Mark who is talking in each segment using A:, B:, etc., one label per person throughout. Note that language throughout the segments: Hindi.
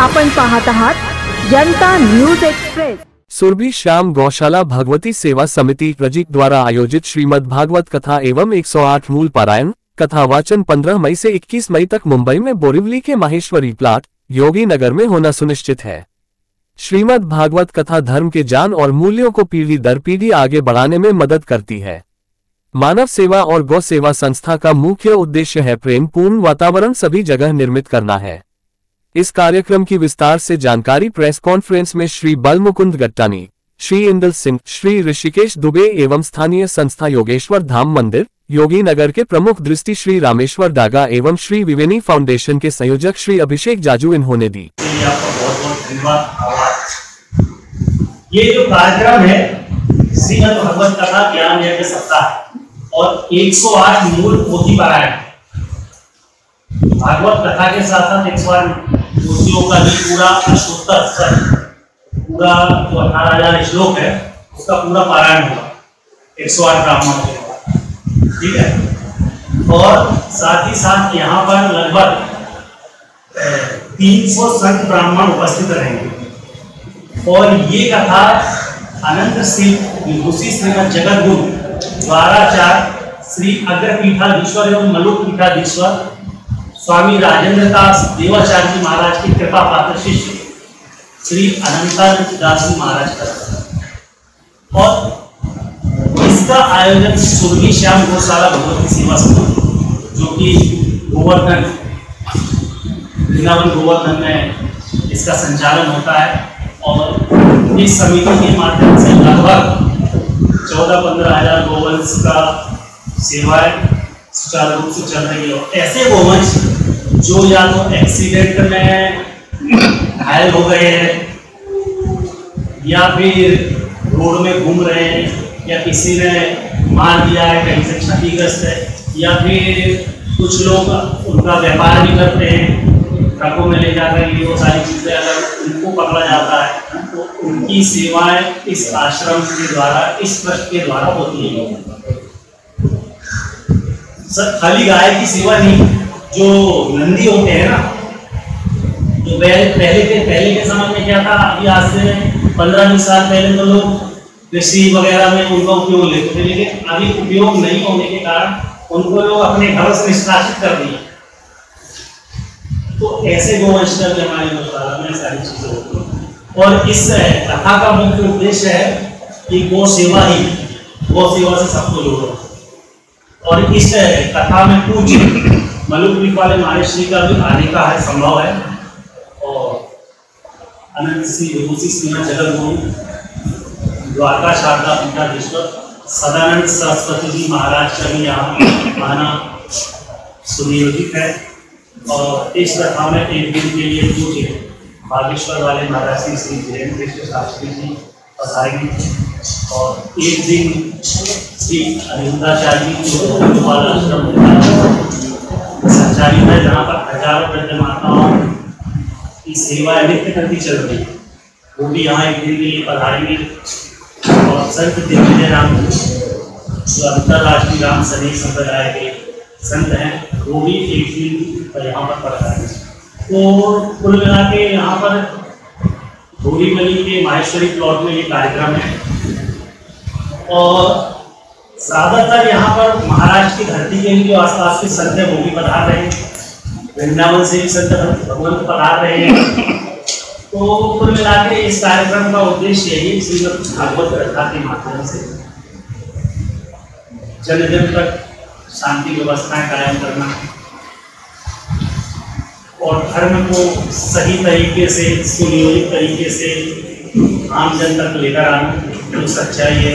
A: आपण पाहत आहात जनता न्यूज एक्सप्रेस।
B: सुरभि श्याम गौशाला भगवती सेवा समिति रजिक द्वारा आयोजित श्रीमद् भागवत कथा एवं 108 मूल पारायण कथा वाचन 15 मई से 21 मई तक मुंबई में बोरिवली के माहेश्वरी प्लाट योगी नगर में होना सुनिश्चित है। श्रीमद् भागवत कथा धर्म के ज्ञान और मूल्यों को पीढ़ी दर पीढ़ी आगे बढ़ाने में मदद करती है। मानव सेवा और गौ सेवा संस्था का मुख्य उद्देश्य है प्रेम पूर्ण वातावरण सभी जगह निर्मित करना है। इस कार्यक्रम की विस्तार से जानकारी प्रेस कॉन्फ्रेंस में श्री बलमुकुंद गट्टानी, श्री इंदल सिंह, श्री ऋषिकेश दुबे एवं स्थानीय संस्था योगेश्वर धाम मंदिर योगी नगर के प्रमुख दृष्टि श्री रामेश्वर डागा एवं श्री विवेनी फाउंडेशन के संयोजक श्री अभिषेक जाजू इन्होंने दी।
C: ये जो कार्यक्रम है श्रीमद् भागवत कथा ज्ञान यज्ञ सप्ताह और 108 मूल पोथी पारायण भागवत कथा के साथ साथ 108 पोथियों का भी पूरा अष्टोत्तर पूरा जो 18,000 श्लोक है उसका पूरा पारायण होगा 108 ब्राह्मणों के। ठीक है। और साथ ही साथ यहाँ पर लगभग 300 संत ब्राह्मण उपस्थित रहेंगे और ये कथा अनंत सिंह विभूषी श्रीमद जगत गुरु द्वाराचार्य श्री अग्रपीठाधीश्वर एवं मलुक पीठाधीश्वर स्वामी राजेंद्र दास देवाचार्य जी महाराज की कृपा पात्र शिष्य श्री अनंतानंद दास जी महाराज का और इसका आयोजन सुरभि श्याम गौशाला भगवती सेवा समिति जो कि गोवर्धन वृंदावन गोवर्धन में इसका संचालन होता है और इस समिति के माध्यम से लगभग 14-15 हजार गोवंश का सेवाएं सुचारू रूप से चल रही है। ऐसे गोवंश जो या तो एक्सीडेंट में घायल हो गए हैं या फिर रोड में घूम रहे हैं या किसी ने मार दिया है, कहीं से क्षतिग्रस्त है या फिर कुछ लोग उनका व्यापार भी करते हैं, ट्रकों में ले जाकर ये वो सारी चीजें अगर उनको पकड़ा जाता है तो उनकी सेवाएं इस आश्रम के द्वारा इस ट्रस्ट के द्वारा होती है। सर खाली गाय की सेवा नहीं, जो नंदी होते हैं ना, तो पहले के समय में क्या था, अभी आज से 15-20 साल पहले तो लोग कृषि वगैरह में उनका उपयोग लेते थे, लेकिन अभी उपयोग नहीं होने के कारण उनको लोग अपने घरों से निष्कासित कर दिए। तो ऐसे गोवंश का भी हमारे गौशाला में सारी चीजें होती हैं और इस कथा का मुख्य उद्देश्य है कि गौ सेवा से सबको जोड़ो। और इस कथा में पूज्य मलुक वाले महाराज का भी आने का है संभव है और अनंत श्री विभूषी श्रीमद जगत गुरु द्वारका शारदा पीठाधीश्वर सदानंद सरस्वती जी महाराज का भी यहाँ आना सुनियोजित है। और इस कथा में एक दिन के लिए पूज्य बागेश्वर वाले महाराज श्री धीरेन्द्र कृष्ण शास्त्री जी पधारेंगे और एक दिन श्री अनिरुद्धाचार्य जी गोपाल आश्रम संचालित है जहाँ पर हजारों वृद्ध माताओं की सेवा नित्य करती चल रही है, वो भी यहाँ एक दिन के लिए पधारेंगे। और संत दिग्विजय राम जो अंतरराष्ट्रीय राम सनेह संप्रदाय के संत हैं वो भी एक दिन यहाँ पर पधारेंगे। तो कुल मिला के यहाँ पर बोरीवली के माहेश्वरी प्लॉट में ये कार्यक्रम है और ज्यादातर यहाँ पर महाराष्ट्र की धरती के लिए आसपास के संत हैं वो भी पधार रहे हैं, वृंदावन से भी संत भगवंत पधार रहे हैं। तो कुल मिला के इस कार्यक्रम का उद्देश्य यही श्रीमद् भागवत कथा के माध्यम से जन जन तक शांति व्यवस्थाएं कायम करना और धर्म को सही तरीके से सुनियोजित तरीके से आम जन तक लेकर आना जो सच्चाई है।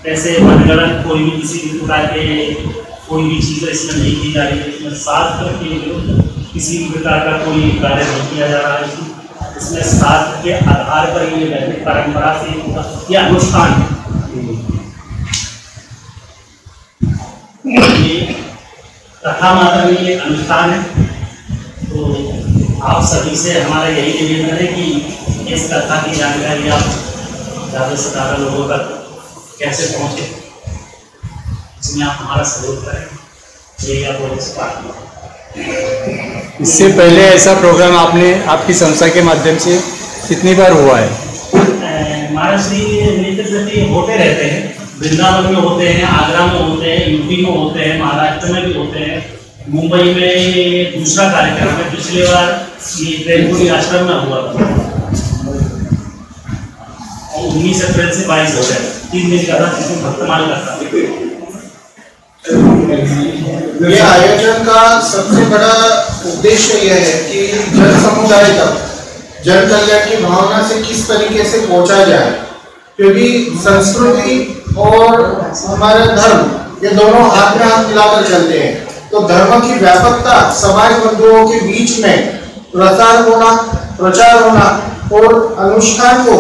C: ऐसे मनगढ़ंत कोई भी किसी भी प्रकार के कोई भी चीज़ इसमें नहीं की जा रही है, इसमें शास्त्र के विरुद्ध किसी भी प्रकार का कोई कार्य नहीं किया जा रहा है। इसमें शास्त्र के आधार पर ये वैदिक परंपरा से या अनुष्ठान ये कथा मात्र में ये अनुष्ठान है। तो आप सभी से हमारा यही निवेदन है कि इस कथा की जानकारी आप ज़्यादा से ज़्यादा लोगों तक कैसे पहुँचे, इसमें आप हमारा सहयोग करें, यही आप लोगों से बात करें।
D: इससे पहले ऐसा प्रोग्राम आपकी संस्था के माध्यम से कितनी बार हुआ है?
C: महाराज जी नृत्य प्रति होते रहते हैं, वृंदावन में होते हैं, आगरा में होते हैं, यूपी में होते हैं, महाराष्ट्र में भी होते हैं, मुंबई में दूसरा कार्यक्रम है, पिछली बार ये प्रेमपुरी आश्रम में हुआ था 19 अप्रैल से 22 हो गया, 3 दिन का था, जिसमें भक्तमाल का था।
E: ये आयोजन का सबसे बड़ा उद्देश्य यह है कि जन समुदाय तक जन कल्याण की भावना से किस तरीके से पहुंचा जाए, क्योंकि संस्कृति और हमारा धर्म ये दोनों हाथ में हाथ मिलाकर चलते हैं। तो धर्म की व्यापकता समाज बंधुओं के बीच में प्रचार होना और अनुष्ठान को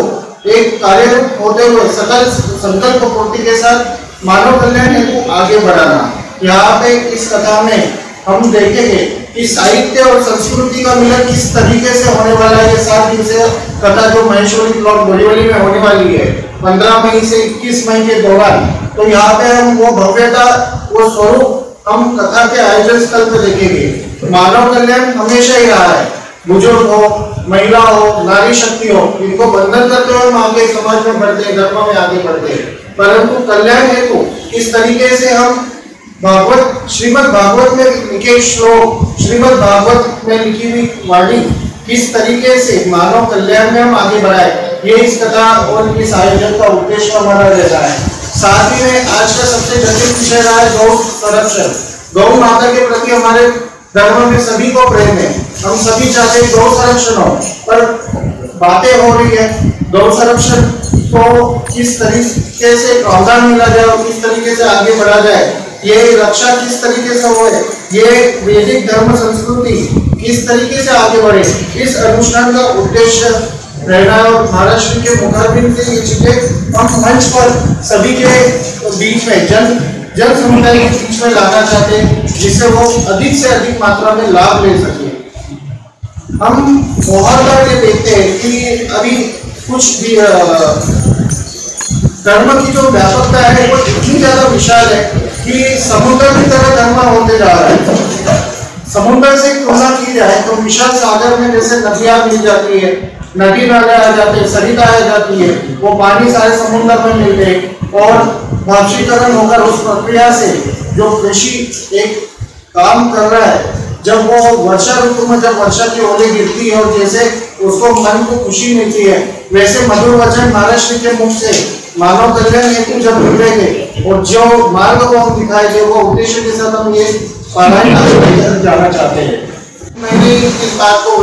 E: एक कार्यरूप होते हुए सकल संकल्प पूर्ति के साथ मानव कल्याण हेतु आगे बढ़ाना। यहाँ पे इस कथा में हम देखेंगे कि साहित्य और संस्कृति का मिलन किस तरीके से होने वाला है। ये 7 दिन से कथा जो महेश्वरी ब्लॉक बोरीवली में होने वाली है 15 मई से 21 मई के दौरान, तो यहाँ पे हम वो भव्यता, वो स्वरूप हम कथा के आयोजन स्थल पे देखेंगे। मानव कल्याण हमेशा ही रहा है, बुजुर्ग हो, महिला हो, नारी शक्ति हो, इनको बंधन करते हुए हम आगे समाज में बढ़ते हैं, धर्म में आगे बढ़ते हैं। परंतु कल्याण हेतु किस तरीके से हम श्रीमद् भागवत में लिखे श्लोक, श्रीमद् भागवत में लिखी हुई वाणी किस तरीके से मानव कल्याण में हम आगे बढ़ाए, ये इस कथा और इस आयोजन का उद्देश्य हमारा रहता है। साथ ही में आज का सबसे जटिल विषय रहा है गौ संरक्षण। गौ माता के प्रति हमारे धर्म में सभी को प्रेम है, हम सभी चाहते हैं गौ संरक्षण हो, पर बातें हो रही है गौ संरक्षण को किस तरीके से प्रावधान मिला जाए और किस तरीके से आगे बढ़ा जाए, ये रक्षा किस तरीके से हो, ये वैदिक धर्म संस्कृति किस तरीके से आगे बढ़े, इस अनुष्ठान का उद्देश्य रहना है। और महाराष्ट्र के मुखारबिन से ये चीजें हम मंच पर सभी के बीच में जन समुदाय के बीच में लाना चाहते हैं, जिससे वो अधिक से अधिक मात्रा में लाभ ले सके। हम बहुत बार ये देखते हैं कि अभी कुछ भी धर्म की जो व्यापकता है वो इतनी ज्यादा विशाल है कि समुद्र की तरह धर्म होते जा रहा है। समुद्र से तुलना की जाए तो विशाल सागर में जैसे नदियां मिल जाती है, नदी नाले आ जाते हैं, सरिता आ जाती है, वो पानी सारे समुद्र में मिलते हैं और भाषीकरण होकर उस प्रक्रिया से जो कृषि एक काम कर रहा है, जब वो वर्षा ऋतु में जब वर्षा की ओले गिरती है और जैसे उसको मन को खुशी मिलती है, वैसे मधुर वचन महाराष्ट्र के मुख से मानव कल्याण हेतु जब निकलेंगे और जो मार्ग को हम दिखाएंगे, वो उद्देश्य के साथ हम ये पारायण जाना चाहते हैं। मैंने इस बात को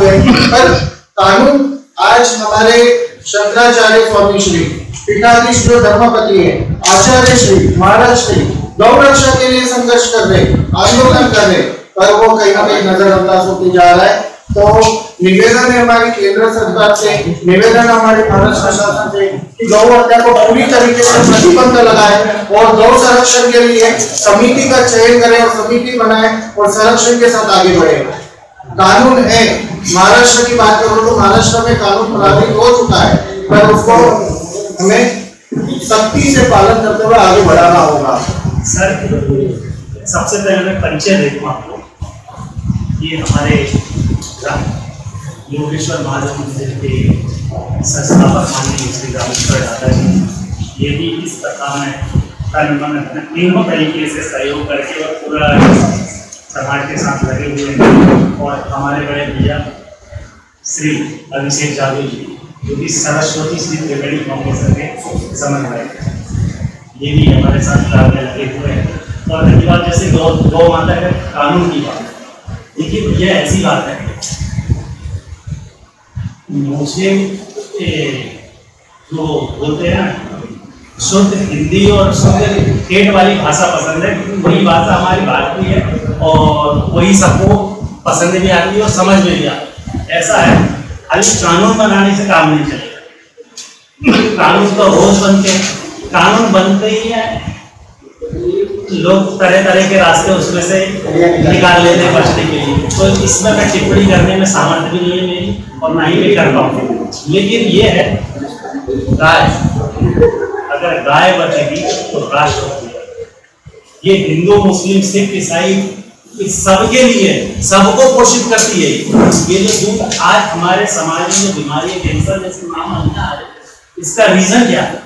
E: पर कानून आज हमारे शंकराचार्य स्वामी श्री पीठाधीश जो धर्मपति है, आचार्य श्री महाराज श्री गौ रक्षा के लिए संघर्ष कर रहे, आंदोलन कर रहे, पर वो कहीं ना कहीं नजरअंदाज होते जा रहा है। तो निवेदन है हमारी केंद्र सरकार से, निवेदन हमारे महाराष्ट्र शासन से कि गौ हत्या को पूरी तरीके से प्रतिबंध लगाए और गौ संरक्षण के लिए समिति का चयन करें और समिति बनाए और संरक्षण के साथ आगे बढ़े। कानून है, महाराष्ट्र की बात करूं तो महाराष्ट्र में कानून प्रभावित हो चुका है, पर उसको हमें सख्ती से पालन करते हुए आगे बढ़ाना होगा।
C: सर, सबसे पहले मैं परिचय देता हूँ आपको। ये हमारे योगेश्वर महाराज मंदिर के संस्थापक माननीय श्री रामेश्वर दादाजी, ये भी इस कथा में तीनों तरीके से सहयोग करके और पूरा समाज के साथ लगे हुए हैं। और हमारे बड़े भैया श्री अभिषेक जादव जी, जो कि सरस्वती श्री त्रिवेणी फाउंडेशन के समन्वयक, ये भी हमारे साथ लगे हुए हैं। और रही बात जैसे गौ माता है कानून की बात, देखिए ये ऐसी बात है, मुझे जो बोलते हैं शुद्ध हिंदी और शुद्ध ठेठ वाली भाषा पसंद है, क्योंकि वही भाषा हमारी भारतीय है और वही सबको पसंद भी आती है और समझ में भी आती है। ऐसा है, खाली कानून बनाने से काम नहीं चलेगा। कानून तो रोज बनते हैं, कानून बनते ही है, लोग तरह तरह के रास्ते उसमें से निकाल लेते हैं बचने के लिए। तो इसमें मैं टिप्पणी करने में सामर्थ्य भी नहीं है मेरी और ना ही मैं कर पाऊँ। लेकिन ये है, गाय अगर गाय बचेगी तो राष्ट्र होगी। ये हिंदू मुस्लिम सिख ईसाई सबके लिए, सबको पोषित करती है। ये जो दूध आज हमारे समाज में जो बीमारी है, कैंसर जैसे महामारी आ रही है, इसका रीजन क्या है?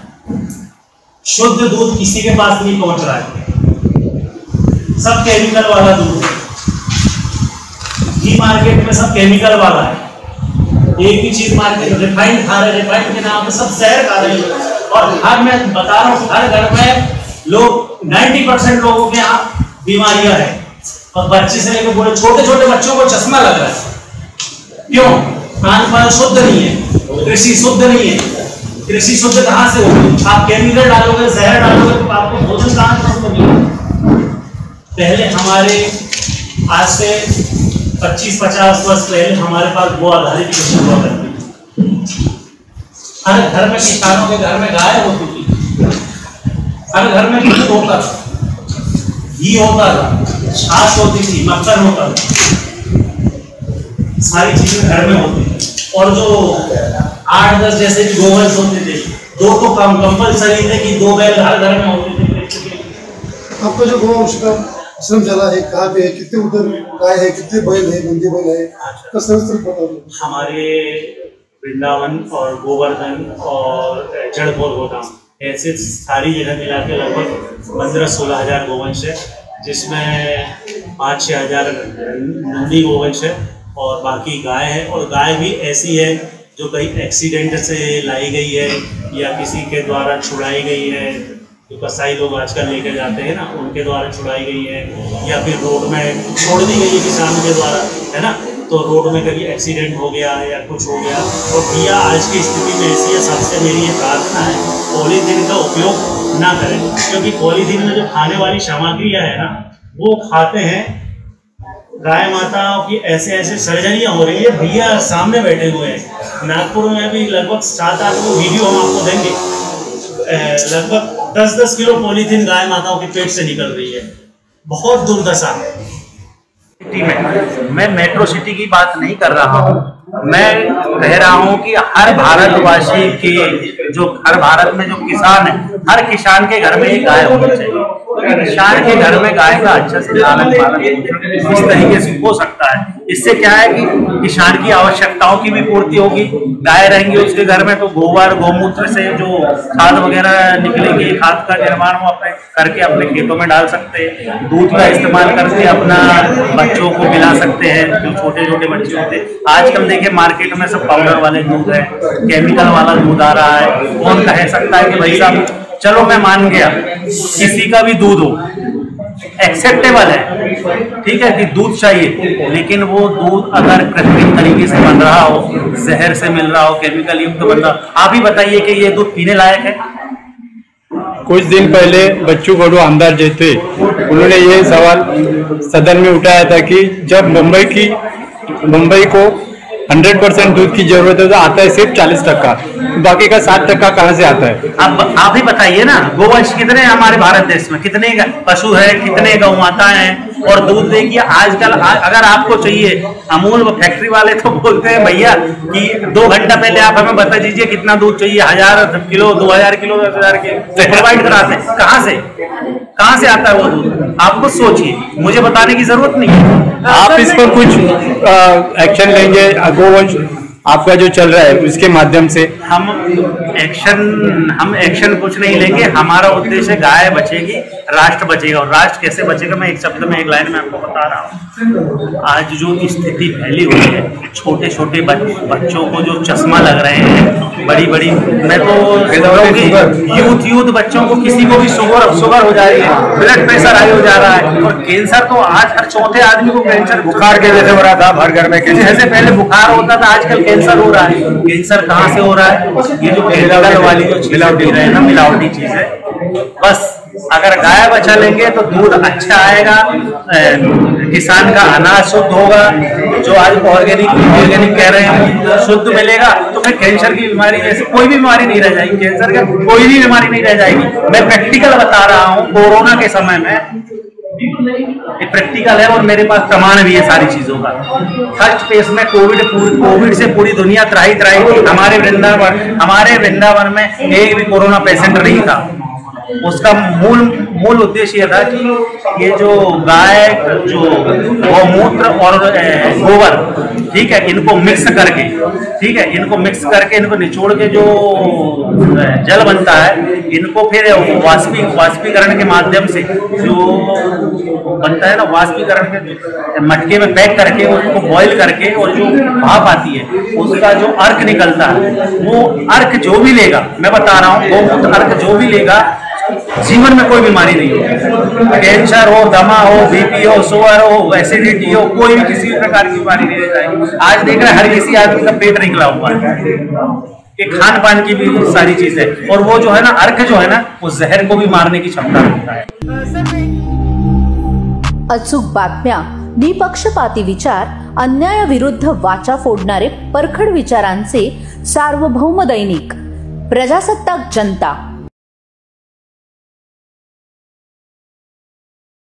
C: शुद्ध दूध किसी के पास नहीं पहुंच रहा है, सब केमिकल वाला दूध है। घी मार्केट में सब केमिकल वाला है। एक ही चीज मार्केट में रिफाइंड खा रहे, रिफाइंड के नाम पे सब जहर खा रहे हैं। और हर, मैं बता रहा हूँ, हर घर में लोग 90% लोगों के यहाँ बीमारियां हैं। और बच्चे से लेकर बूढ़े, छोटे छोटे बच्चों को चश्मा लग रहा है। क्यों? खान पान शुद्ध नहीं है, कृषि शुद्ध नहीं है। कृषि शुद्ध कहाँ से होगी? आप केमिकल डालोगे, जहर डालोगे तो आपको भोजन कहाँ से शुद्ध मिलेगा? पहले हमारे, आज से 25-50 वर्ष पहले हमारे पास गो आधारित कृषि हुआ करती थी। हर घर में, किसानों के घर में गाय होती थी, हर घर में दूध होता था, घी होता था, छाछ होती थी, मक्खन होता था, सारी चीजें घर में होती थी। और जो 8-10 जैसे भी गोवंश होते थे, 2 तो कंपल्सरी थे कि 2 बैल हर घर में होते थे।
F: आपका जो गोवंश का श्रम चला है, कहाँ पे है, कितने उधर गाय है, कितने बैल है, नंदी बैल है, का संस्कृत बता दो।
C: हमारे वृंदावन और गोवर्धन और जड़पुर गोदाम, ऐसे सारी जगह मिला के लगभग 15-16 हजार गोवंश है, जिसमें 5-6 हजार नंदी गोवंश है और बाकी गाय है। और गाय भी ऐसी है जो कहीं एक्सीडेंट से लाई गई है या किसी के द्वारा छुड़ाई गई है, जो कसाई लोग आजकल लेकर जाते हैं ना, उनके द्वारा छुड़ाई गई है, या फिर रोड में छोड़ दी गई है किसान के द्वारा, है ना। तो रोड में कभी एक्सीडेंट हो गया या कुछ हो गया, तो भैया आज की स्थिति में ऐसी है, सबसे मेरी ये प्रार्थना है, पॉलीथीन का उपयोग ना करें। क्योंकि पॉलीथीन में जो खाने वाली सामग्रियाँ है ना, वो खाते हैं गाय माताओं की ऐसे ऐसे सर्जरियाँ हो रही है। भैया सामने बैठे हुए हैं, नागपुर में भी लगभग 7-8 वीडियो हम आपको देंगे, लगभग 10-10 किलो पॉलीथीन गाय माताओं के पेट से निकल रही है। बहुत दुर्दशा है।
G: सिटी में, मैं मेट्रो सिटी की बात नहीं कर रहा हूँ, मैं कह रहा हूँ कि हर भारतवासी की, जो हर भारत में जो किसान है, हर किसान के घर में एक गाय होनी चाहिए। किसान के घर में गाय का अच्छा से लालन पालन इस तरीके से हो सकता है। इससे क्या है कि किसान की आवश्यकताओं की भी पूर्ति होगी। गाय रहेंगी उसके घर में तो गोबर गौमूत्र से जो खाद वगैरह निकलेंगे, खाद का निर्माण वो अपने करके अपने खेतों में डाल सकते हैं। दूध का इस्तेमाल करके अपना बच्चों को पिला सकते हैं, जो छोटे छोटे बच्चे होते हैं। आजकल देखिए मार्केट में सब पाउडर वाले दूध है, केमिकल वाला दूध आ रहा है। कौन कह सकता है कि भाई साहब, चलो मैं मान गया किसी का भी दूध हो, एक्सेप्टेबल है, ठीक है कि दूध चाहिए, लेकिन वो दूध अगर कृत्रिम तरीके से बन रहा हो, जहर से मिल रहा हो, केमिकल युक्त बन रहा हो, आप ही बताइए कि ये दूध पीने लायक है?
D: कुछ दिन पहले बच्चू कडू आमदार जो थे, उन्होंने ये सवाल सदन में उठाया था कि जब मुंबई को 100% दूध की जरूरत है तो आता है सिर्फ 40%, बाकी का 60% कहाँ से आता है?
G: आप ही बताइए ना। गोवंश कितने हमारे भारत देश में, कितने पशु है, कितने गौ माताएं हैं, और दूध देखिए आजकल अगर आपको चाहिए, अमूल फैक्ट्री वाले तो बोलते हैं भैया कि 2 घंटा पहले आप हमें बता दीजिए कितना दूध चाहिए, 1000 किलो, 2000 किलो, 10,000 किलो प्रोवाइड कराते हैं। कहाँ से आता है वो दूध? आप खुद सोचिए, मुझे बताने की जरूरत नहीं है।
D: आप इस पर कुछ एक्शन लेंगे? गोवंश आपका जो चल रहा है उसके माध्यम से
G: हम एक्शन कुछ नहीं लेंगे। हमारा उद्देश्य गाय बचेगी, राष्ट्र बचेगा। और राष्ट्र कैसे बचेगा, मैं एक शब्द में, एक लाइन में आपको बता रहा हूँ। आज जो स्थिति फैली हुई है, छोटे छोटे बच्चों को जो चश्मा लग रहे हैं, बड़ी बड़ी, मैं तो यूथ बच्चों को, किसी को भी शुगर हो जा रही है, ब्लड प्रेशर हाई हो जा रहा है, और कैंसर तो आज हर चौथे आदमी को कैंसर, बुखार के जैसे हो रहा था हर घर में, जैसे पहले बुखार होता था आजकल कैंसर हो रहा है। कैंसर कहाँ से हो रहा है? ये जो केमिकल वाली जो मिलावटी चीज है। बस अगर गाय बचा लेंगे तो दूध अच्छा आएगा, किसान का अनाज शुद्ध होगा, जो आज ऑर्गेनिक कह रहे हैं शुद्ध मिलेगा, तो फिर कैंसर की बीमारी जैसे कोई भी बीमारी नहीं रह जाएगी, कैंसर की कोई भी बीमारी नहीं रह जाएगी। मैं प्रैक्टिकल बता रहा हूँ। कोरोना के समय में ये प्रैक्टिकल है और मेरे पास प्रमाण भी है सारी चीजों का। फर्स्ट फेज में कोविड से पूरी दुनिया त्राही थी। हमारे वृंदावन में एक भी कोरोना पेशेंट नहीं था। उसका मूल उद्देश्य यह था कि ये जो गाय जो गौमूत्र और गोबर, ठीक है, इनको मिक्स करके, ठीक है, इनको मिक्स करके इनको निचोड़ के जो जल बनता है, इनको फिर वाष्पीकरण के माध्यम से जो बनता है ना, वाष्पीकरण के मटके में पैक करके उसको बॉईल करके और जो भाप आती है उसका जो अर्क निकलता है, वो अर्क जो भी लेगा, मैं बता रहा हूँ, गौमूत्र अर्क जो भी लेगा जीवन में कोई बीमारी नहीं हो, कैंसर हो, दमा हो, बीपी हो, शुगर हो, एसिडिटी हो, कोई भी किसी भी प्रकार की बीमारी नहीं रह जाएगी। आज देख रहे हैं हर किसी आदमी का पेट निकला हुआ है, ये खान पान की भी सारी चीज है, और वो जो है ना अर्क जो है ना, वो जहर को भी मारने की क्षमता रखता है।
H: अचूक बातम्या, निपक्षपाती विचार, अन्यायाविरुद्ध वाचा फोडणारे परखड विचारांचे सार्वभौम दैनिक प्रजासत्ताक जनता